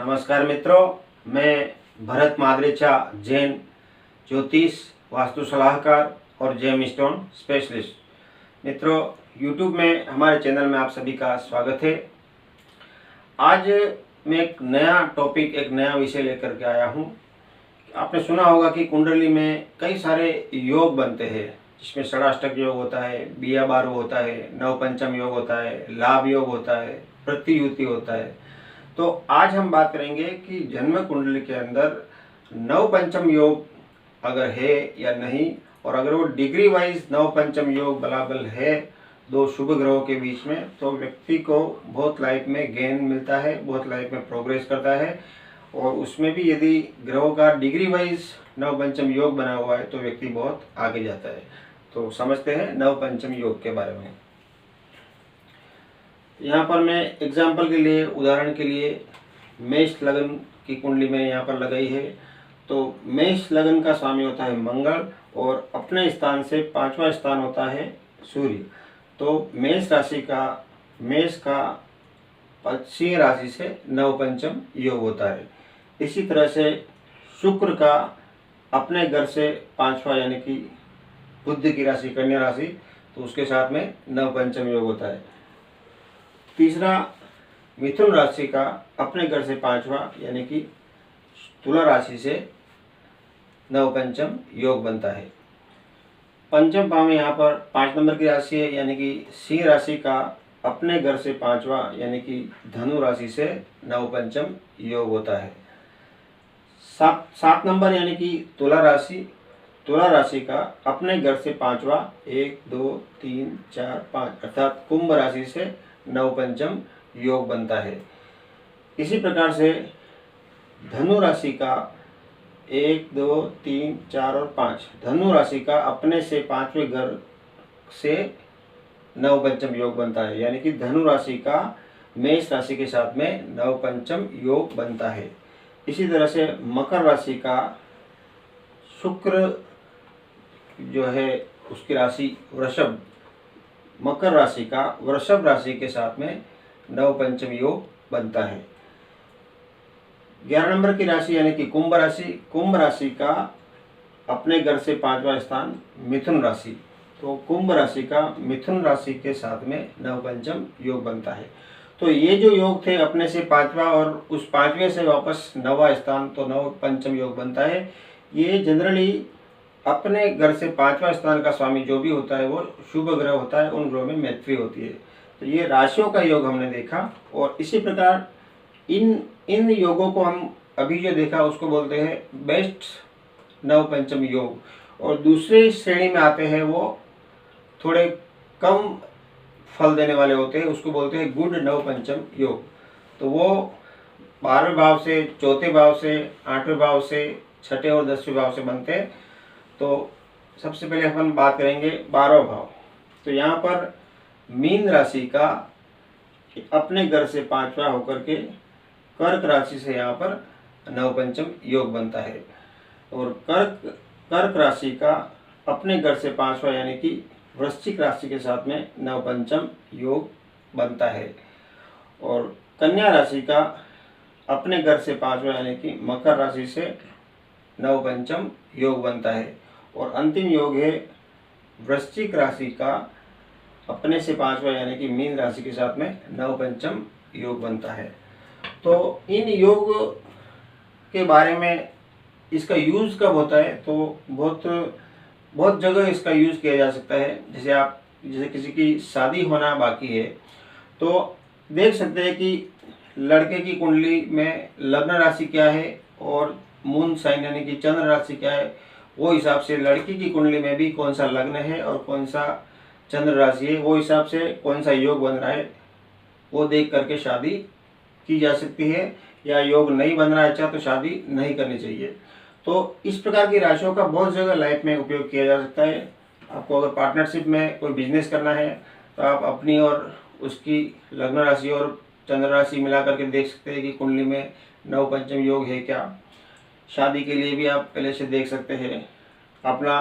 नमस्कार मित्रों, मैं भरत माद्रेचा, जैन ज्योतिष वास्तु सलाहकार और जेम स्टोन स्पेशलिस्ट। मित्रों, YouTube में हमारे चैनल में आप सभी का स्वागत है। आज मैं एक नया टॉपिक, एक नया विषय लेकर के आया हूँ। आपने सुना होगा कि कुंडली में कई सारे योग बनते हैं, जिसमें षडाष्टक योग होता है, बिया बारु होता है, नवपंचम योग होता है, लाभ योग होता है, प्रतियुति होता है। तो आज हम बात करेंगे कि जन्म कुंडली के अंदर नवपंचम योग अगर है या नहीं, और अगर वो डिग्री वाइज नवपंचम योग बराबर है दो शुभ ग्रहों के बीच में, तो व्यक्ति को बहुत लाइफ में गेन मिलता है, बहुत लाइफ में प्रोग्रेस करता है। और उसमें भी यदि ग्रहों का डिग्री वाइज नवपंचम योग बना हुआ है तो व्यक्ति बहुत आगे जाता है। तो समझते हैं नवपंचम योग के बारे में। यहाँ पर मैं एग्जाम्पल के लिए, उदाहरण के लिए, मेष लगन की कुंडली मैंने यहाँ पर लगाई है। तो मेष लगन का स्वामी होता है मंगल, और अपने स्थान से 5वां स्थान होता है सूर्य। तो मेष राशि का, मेष का सिंह राशि से नवपंचम योग होता है। इसी तरह से शुक्र का अपने घर से 5वां यानी कि बुध की राशि कन्या राशि, तो उसके साथ में नवपंचम योग होता है। तीसरा मिथुन राशि का अपने घर से 5वां यानी कि तुला राशि से नवपंचम योग बनता है। पंचम भाव में यहाँ पर 5 नंबर की राशि है, यानी कि सिंह राशि का अपने घर से 5वां यानी कि धनु राशि से नवपंचम योग होता है। 7 नंबर यानी कि तुला राशि, तुला राशि का अपने घर से 5वां 1 2 3 4 5 अर्थात कुंभ राशि से नवपंचम योग बनता है। इसी प्रकार से धनु राशि का 1 2 3 4 और 5, धनु राशि का अपने से 5वें घर से नवपंचम योग बनता है, यानी कि धनु राशि का मेष राशि के साथ में नवपंचम योग बनता है। इसी तरह से मकर राशि का शुक्र जो है उसकी राशि वृषभ, मकर राशि का वृषभ राशि के साथ में नवपंचम योग बनता है। 11 नंबर की राशि यानी कि कुंभ राशि, कुंभ राशि का अपने घर से 5वां स्थान मिथुन राशि, तो कुंभ राशि का मिथुन राशि के साथ में नवपंचम योग बनता है। तो ये जो योग थे अपने से 5वां और उस 5वें से वापस 9वां स्थान, तो नवपंचम योग बनता है। ये जनरली अपने घर से 5वां स्थान का स्वामी जो भी होता है वो शुभ ग्रह होता है, उन ग्रहों में मैत्री होती है। तो ये राशियों का योग हमने देखा, और इसी प्रकार इन योगों को हम अभी जो देखा उसको बोलते हैं बेस्ट नवपंचम योग। और दूसरे श्रेणी में आते हैं वो थोड़े कम फल देने वाले होते हैं, उसको बोलते हैं गुड नवपंचम योग। तो वो 12वें भाव से, 4थे भाव से, 8वें भाव से, 6ठे और 10वें भाव से बनते हैं। तो सबसे पहले अपन बात करेंगे 12वां भाव। तो यहाँ पर मीन राशि का अपने घर से 5वां होकर के कर्क राशि से यहाँ पर नवपंचम योग बनता है। और कर्क राशि का अपने घर से 5वां यानी कि वृश्चिक राशि के साथ में नवपंचम योग बनता है। और कन्या राशि का अपने घर से 5वां यानी कि मकर राशि से नवपंचम योग बनता है। और अंतिम योग है वृश्चिक राशि का अपने से 5वां यानी कि मीन राशि के साथ में नवपंचम योग बनता है। तो इन योग के बारे में, इसका यूज़ कब होता है, तो बहुत जगह इसका यूज़ किया जा सकता है। जैसे किसी की शादी होना बाकी है तो देख सकते हैं कि लड़के की कुंडली में लग्न राशि क्या है और मून साइन यानी कि चंद्र राशि क्या है, वो हिसाब से लड़की की कुंडली में भी कौन सा लग्न है और कौन सा चंद्र राशि है, वो हिसाब से कौन सा योग बन रहा है वो देख करके शादी की जा सकती है। या योग नहीं बन रहा है अच्छा तो शादी नहीं करनी चाहिए। तो इस प्रकार की राशियों का बहुत जगह लाइफ में उपयोग किया जा सकता है। आपको अगर पार्टनरशिप में कोई बिजनेस करना है तो आप अपनी और उसकी लग्न राशि और चंद्र राशि मिला करके देख सकते हैं कि कुंडली में नवपंचम योग है क्या। शादी के लिए भी आप पहले से देख सकते हैं। अपना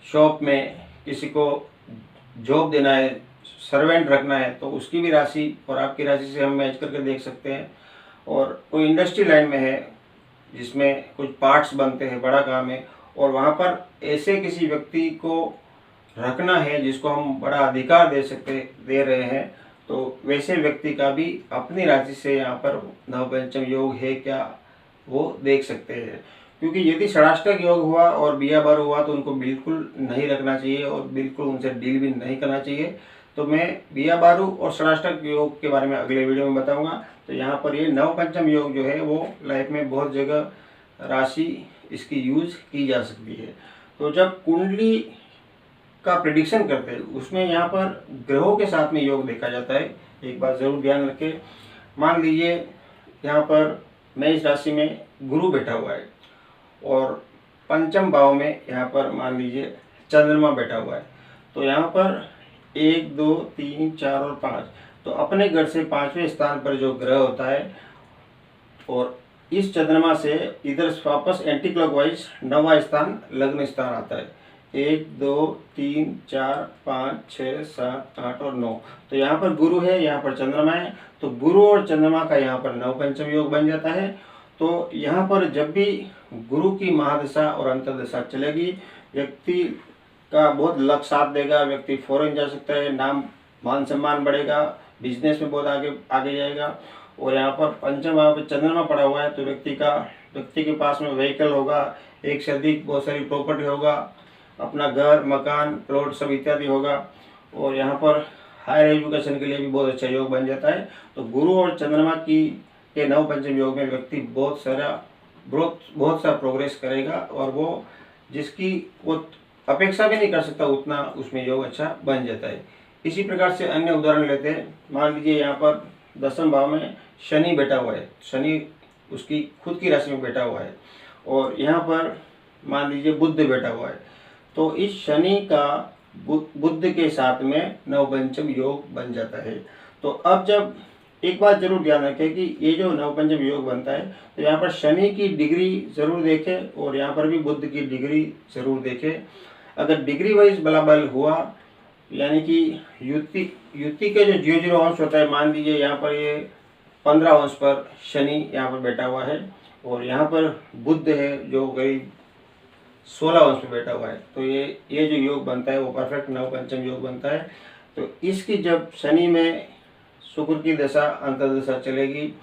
शॉप में किसी को जॉब देना है, सर्वेंट रखना है, तो उसकी भी राशि और आपकी राशि से हम मैच करके देख सकते हैं। और कोई इंडस्ट्री लाइन में है जिसमें कुछ पार्ट्स बनते हैं, बड़ा काम है, और वहाँ पर ऐसे किसी व्यक्ति को रखना है जिसको हम बड़ा अधिकार दे रहे हैं, तो वैसे व्यक्ति का भी अपनी राशि से यहाँ पर नवपंचम योग है क्या वो देख सकते हैं। क्योंकि यदि षडाष्टक योग हुआ और बिया बार हुआ तो उनको बिल्कुल नहीं रखना चाहिए और बिल्कुल उनसे डील भी नहीं करना चाहिए। तो मैं बिया बारू और षडाष्टक योग के बारे में अगले वीडियो में बताऊंगा। तो यहाँ पर ये नवपंचम योग जो है वो लाइफ में बहुत जगह राशि इसकी यूज की जा सकती है। तो जब कुंडली का प्रेडिक्शन करते हैं उसमें यहाँ पर ग्रहों के साथ में योग देखा जाता है। एक बात जरूर ध्यान रखें, मान लीजिए यहाँ पर मेष राशि में गुरु बैठा हुआ है और पंचम भाव में यहाँ पर मान लीजिए चंद्रमा बैठा हुआ है, तो यहाँ पर 1 2 3 4 और 5, तो अपने घर से 5वें स्थान पर जो ग्रह होता है और इस चंद्रमा से इधर वापस एंटी क्लॉकवाइज 9वां स्थान लग्न स्थान आता है। 1 2 3 4 5 6 7 8 और 9, तो यहाँ पर गुरु है, यहाँ पर चंद्रमा है, तो गुरु और चंद्रमा का यहाँ पर नवपंचम योग बन जाता है। तो यहाँ पर जब भी गुरु की महादशा और अंतर्दशा चलेगी, व्यक्ति का बहुत लक साथ देगा, व्यक्ति फॉरेन जा सकता है, नाम मान सम्मान बढ़ेगा, बिजनेस में बहुत आगे जाएगा। और यहाँ पर पंचम भाव पर चंद्रमा पड़ा हुआ है, तो व्यक्ति के पास में व्हीकल होगा, एक से अधिक बहुत सारी प्रॉपर्टी होगा, अपना घर मकान प्लॉट सब इत्यादि होगा। और यहाँ पर हायर एजुकेशन के लिए भी बहुत अच्छा योग बन जाता है। तो गुरु और चंद्रमा के नवपंचम योग में व्यक्ति बहुत सा प्रोग्रेस करेगा और वो जिसकी वो अपेक्षा भी नहीं कर सकता उतना उसमें योग अच्छा बन जाता है। इसी प्रकार से अन्य उदाहरण लेते हैं। मान लीजिए यहाँ पर 10वें भाव में शनि बैठा हुआ है, शनि उसकी खुद की राशि में बैठा हुआ है, और यहाँ पर मान लीजिए बुध बैठा हुआ है, तो इस शनि का बुध के साथ में नवपंचम योग बन जाता है। तो अब जब एक बात जरूर ध्यान रखें कि ये जो नवपंचम योग बनता है, तो यहाँ पर शनि की डिग्री जरूर देखें और यहाँ पर भी बुध की डिग्री जरूर देखें। अगर डिग्री वाइज बलाबल हुआ, यानी कि युति के जो 0 अंश होता है, मान लीजिए यहाँ पर ये 15 अंश पर शनि यहाँ पर बैठा हुआ है और यहाँ पर बुध है जो करीब 16 अंश पे बैठा हुआ है, तो ये जो योग बनता है वो परफेक्ट नवपंचम योग बनता है। तो इसकी जब शनि में शुक्र की दशा अंतर्दशा चलेगी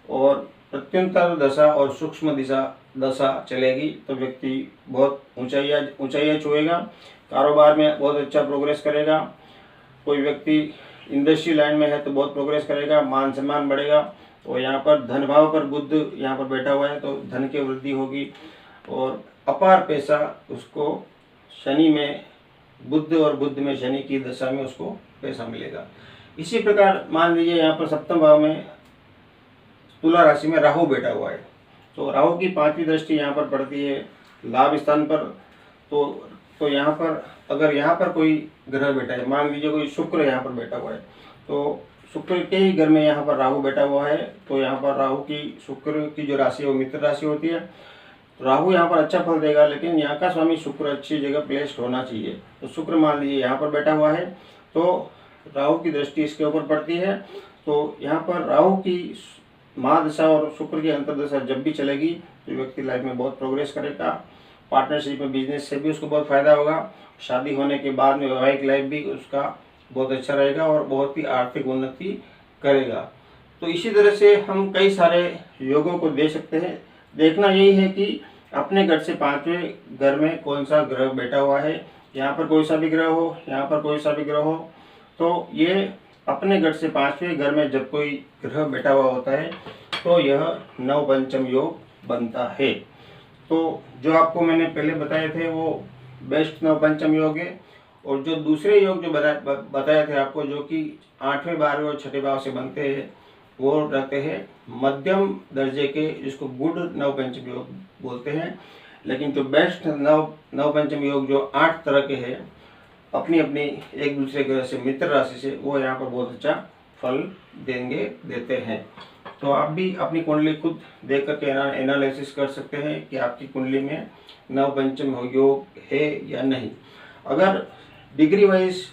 और प्रत्युंतर दशा और सूक्ष्म दशा चलेगी, तो व्यक्ति बहुत ऊंचाइयाँ छुएगा, कारोबार में बहुत अच्छा प्रोग्रेस करेगा। कोई व्यक्ति इंडस्ट्री लाइन में है तो बहुत प्रोग्रेस करेगा, मान सम्मान बढ़ेगा। और यहाँ पर धन भाव पर बुध यहाँ पर बैठा हुआ है, तो धन की वृद्धि होगी और अपार पैसा उसको शनि में बुध और बुध में शनि की दशा में उसको पैसा मिलेगा। इसी प्रकार मान लीजिए यहाँ पर 7वें भाव में तुला राशि में राहु बैठा हुआ है, तो राहु की 5वीं दृष्टि यहाँ पर पड़ती है लाभ स्थान पर। तो यहाँ पर अगर यहाँ पर कोई ग्रह बैठा है, मान लीजिए कोई शुक्र यहाँ पर बैठा हुआ है, तो शुक्र के ही घर में यहाँ पर राहु बैठा हुआ है, तो यहाँ पर राहु की शुक्र की जो राशि है वो मित्र राशि होती है। राहु यहाँ पर अच्छा फल देगा, लेकिन यहाँ का स्वामी शुक्र अच्छी जगह प्लेस्ड होना चाहिए। तो शुक्र मान लीजिए यहाँ पर बैठा हुआ है, तो राहु की दृष्टि इसके ऊपर पड़ती है। तो यहाँ पर राहु की महादशा और शुक्र की अंतर्दशा जब भी चलेगी तो व्यक्ति लाइफ में बहुत प्रोग्रेस करेगा, पार्टनरशिप में बिजनेस से भी उसको बहुत फायदा होगा, शादी होने के बाद में वैवाहिक लाइफ भी उसका बहुत अच्छा रहेगा और बहुत ही आर्थिक उन्नति करेगा। तो इसी तरह से हम कई सारे योगों को दे सकते हैं। देखना यही है कि अपने घर से 5वें घर में कौन सा ग्रह बैठा हुआ है, यहाँ पर कोई सा भी ग्रह हो, यहाँ पर कोई सा भी ग्रह हो, तो ये अपने घर से 5वें घर में जब कोई ग्रह बैठा हुआ होता है तो यह नवपंचम योग बनता है। तो जो आपको मैंने पहले बताए थे वो बेस्ट नवपंचम योग है, और जो दूसरे योग जो बताए थे आपको, जो कि 8वें 12वें और 6ठे भाव से बनते हैं, वो रहते हैं मध्यम दर्जे के, जिसको गुड नवपंचम योग बोलते हैं। लेकिन जो बेस्ट नवपंचम योग जो 8 तरह के हैं, अपनी अपनी एक दूसरे ग्रह से मित्र राशि से, वो यहाँ पर बहुत अच्छा फल देते हैं। तो आप भी अपनी कुंडली खुद देख करके एनालिसिस कर सकते हैं कि आपकी कुंडली में नवपंचम योग है या नहीं। अगर डिग्री वाइज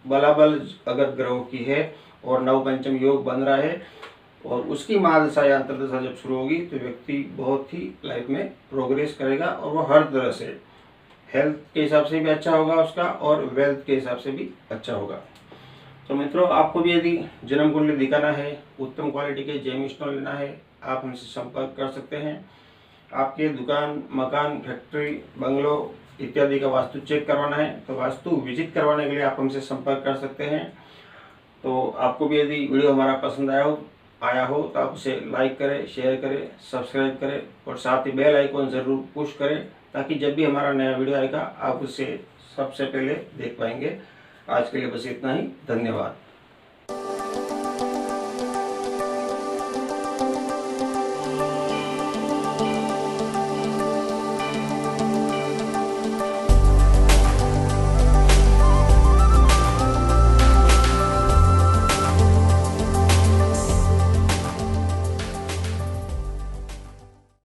बलाबल अगर ग्रहों की है और नवपंचम योग बन रहा है और उसकी महादशा या अंतर्दशा जब शुरू होगी तो व्यक्ति बहुत ही लाइफ में प्रोग्रेस करेगा और वो हर तरह से हेल्थ के हिसाब से भी अच्छा होगा उसका और वेल्थ के हिसाब से भी अच्छा होगा। तो मित्रों, आपको भी यदि जन्म कुंडली दिखाना है, उत्तम क्वालिटी के जेम स्टोन लेना है, आप हमसे संपर्क कर सकते हैं। आपके दुकान, मकान, फैक्ट्री, बंगलो इत्यादि का वास्तु चेक करवाना है तो वास्तु विजिट करवाने के लिए आप हमसे संपर्क कर सकते हैं। तो आपको भी यदि वीडियो हमारा पसंद आया हो तो आप उसे लाइक करें, शेयर करें, सब्सक्राइब करें और साथ ही बेल आइकॉन ज़रूर पुश करें ताकि जब भी हमारा नया वीडियो आएगा आप उसे सबसे पहले देख पाएंगे। आज के लिए बस इतना ही। धन्यवाद।